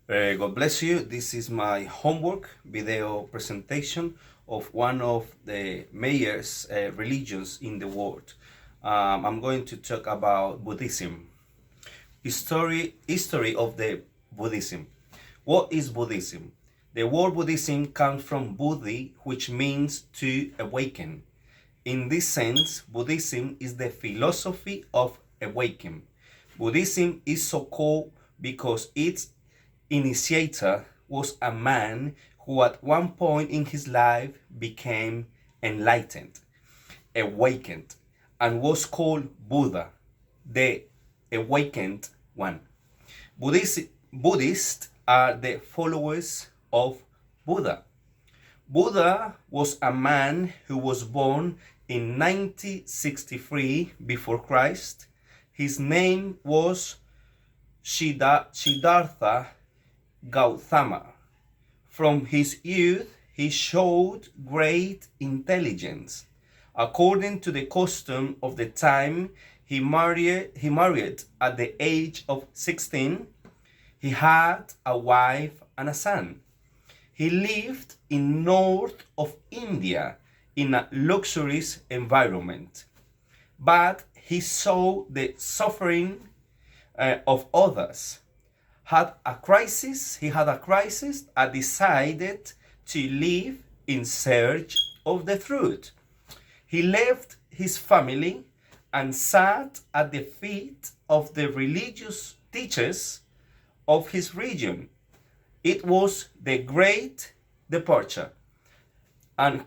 God bless you. This is my homework video presentation of one of the major religions in the world. I'm going to talk about Buddhism. History of the Buddhism. What is Buddhism? The word Buddhism comes from Buddhi, which means to awaken. In this sense, Buddhism is the philosophy of awakening. Buddhism is so called because its initiator was a man who at one point in his life became enlightened, awakened, and was called Buddha, the awakened one. Buddhists are the followers of Buddha. Buddha was a man who was born in 1963 before Christ. His name was Siddhartha Gautama. From his youth, he showed great intelligence. According to the custom of the time, he married at the age of 16. He had a wife and a son. He lived in north of India in a luxurious environment, but he saw the suffering of others. He had a crisis and decided to live in search of the truth. He left his family and sat at the feet of the religious teachers of his region. It was the great departure. And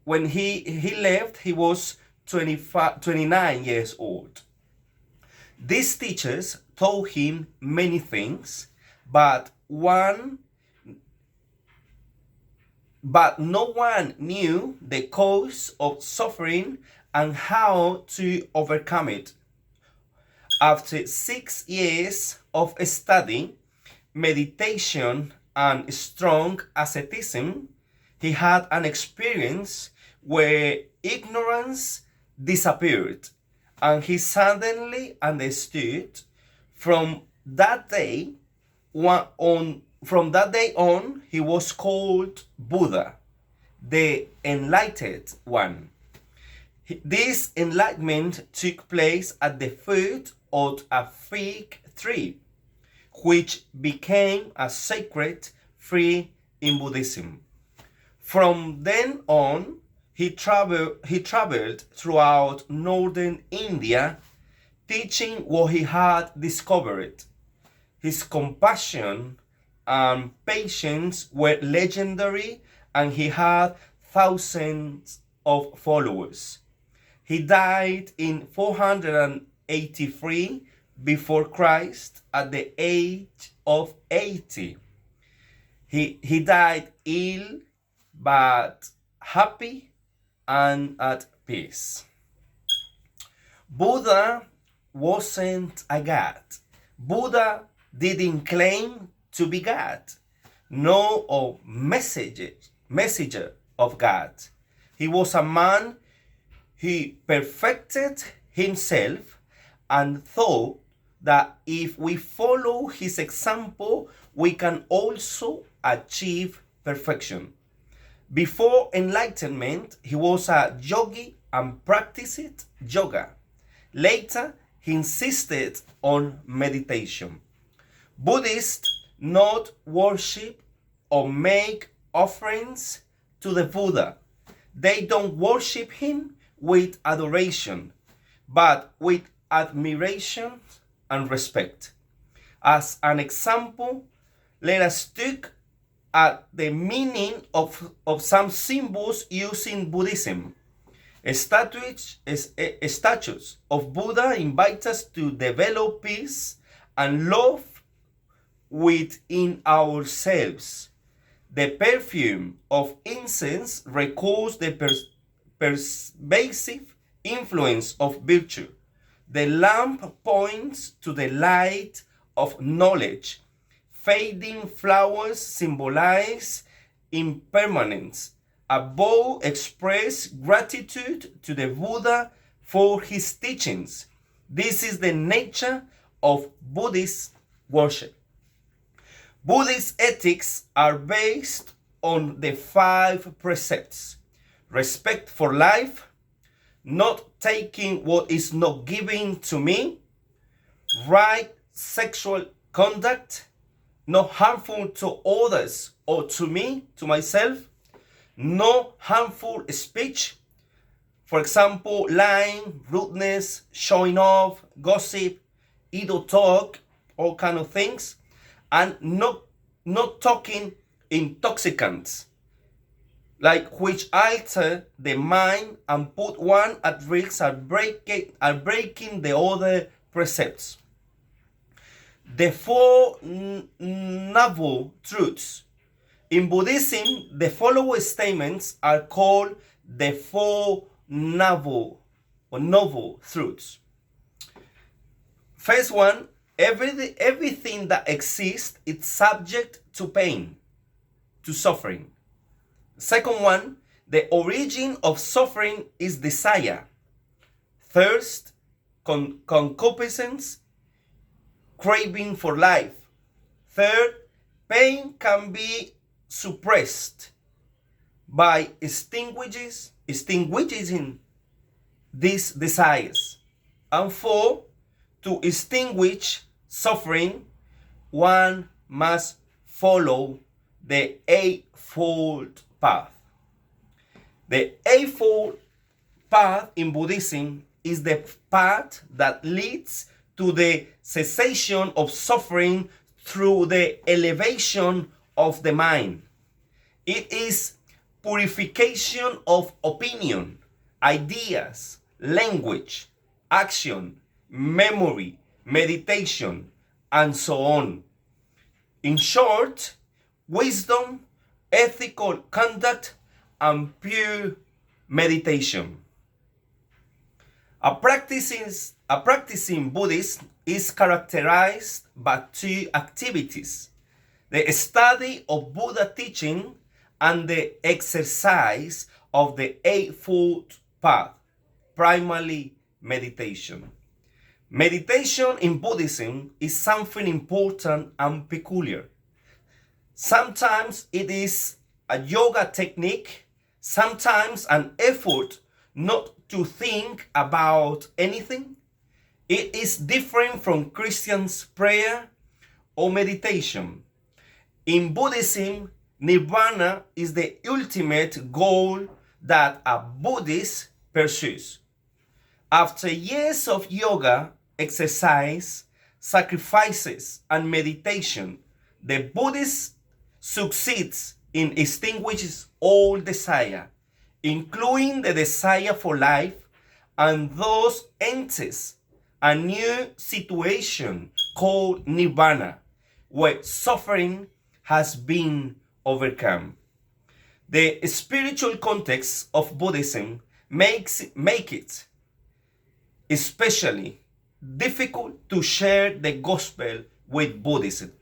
when he left, he was 29 years old. These teachers taught him many things, but no one knew the cause of suffering and how to overcome it. After 6 years of study, meditation, and strong asceticism, he had an experience where ignorance disappeared, and he suddenly understood. From that day on, he was called Buddha, the enlightened one. This enlightenment took place at the foot of a fig tree, which became a sacred tree in Buddhism. From then on, he traveled throughout northern India, teaching what he had discovered. His compassion and patience were legendary, and he had thousands of followers. He died in 483 before Christ at the age of 80. He died ill but happy and at peace. Buddha wasn't a god. Buddha didn't claim to be God, nor a messenger of God. He was a man who perfected himself and thought that if we follow his example, we can also achieve perfection. Before enlightenment, he was a yogi and practiced yoga. Later, he insisted on meditation. Buddhists not worship or make offerings to the Buddha. They don't worship him with adoration, but with admiration and respect. As an example, let us look at the meaning of some symbols used in Buddhism. Statues of Buddha invite us to develop peace and love within ourselves. The perfume of incense recalls the pervasive influence of virtue. The lamp points to the light of knowledge. Fading flowers symbolize impermanence. A bow expresses gratitude to the Buddha for his teachings. This is the nature of Buddhist worship. Buddhist ethics are based on the 5 precepts: respect for life, not taking what is not given to me, right sexual conduct, not harmful to others or to me, to myself, no harmful speech, for example, lying, rudeness, showing off, gossip, idle talk, all kind of things, and not talking intoxicants, like which alter the mind and put one at risk are breaking the other precepts. The 4 noble truths. In Buddhism, the following statements are called the 4 noble truths. First one, everything that exists is subject to pain, to suffering. Second one, the origin of suffering is desire, thirst, concupiscence, craving for life. Third, pain can be suppressed by extinguishing these desires. And 4, to extinguish suffering, one must follow the Eightfold Path. The Eightfold Path in Buddhism is the path that leads to the cessation of suffering through the elevation of the mind. It is purification of opinion, ideas, language, action, memory, meditation, and so on. In short, wisdom, ethical conduct, and pure meditation. A practicing Buddhist is characterized by 2 activities: the study of Buddha teaching and the exercise of the Eightfold Path, primarily meditation. Meditation in Buddhism is something important and peculiar. Sometimes it is a yoga technique, sometimes an effort not to think about anything. It is different from Christians' prayer or meditation. In Buddhism, Nirvana is the ultimate goal that a Buddhist pursues. After years of yoga, exercise, sacrifices, and meditation, the Buddhist succeeds in extinguishing all desire, including the desire for life, and thus enters a new situation called Nirvana, where suffering has been overcome. The spiritual context of Buddhism make it especially difficult to share the gospel with Buddhism.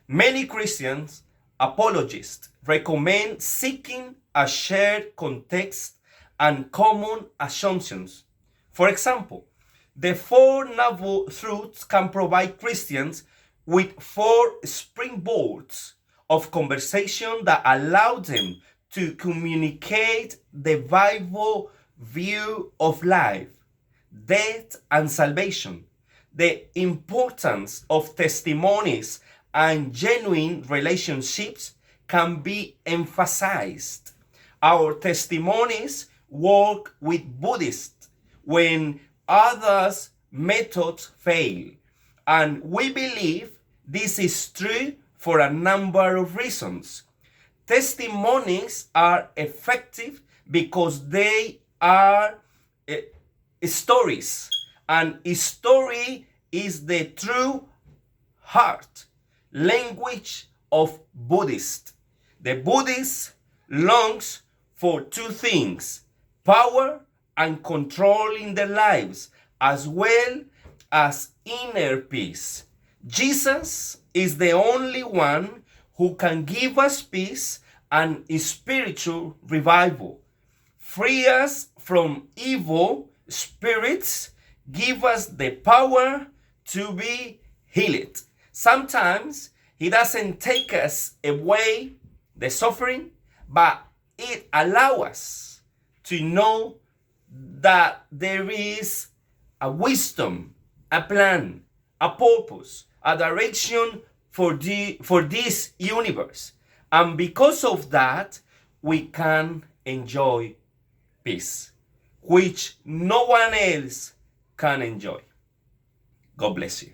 Many Christians apologists recommend seeking a shared context and common assumptions. For example, the 4 noble truths can provide Christians with 4 springboards of conversation that allow them to communicate the Bible view of life, death, and salvation, the importance of testimonies and genuine relationships can be emphasized. Our testimonies work with Buddhists when others' methods fail, and we believe this is true for a number of reasons. Testimonies are effective because they are stories, and a story is the true heart language of Buddhist. The Buddhist longs for 2 things: power and control in their lives, as well as inner peace. Jesus is the only one who can give us peace and spiritual revival, free us from evil spirits, give us the power to be healed. Sometimes He doesn't take us away the suffering, but it allows us to know that there is a wisdom, a plan, a purpose, a direction for this universe. And because of that, we can enjoy peace, which no one else can enjoy. God bless you.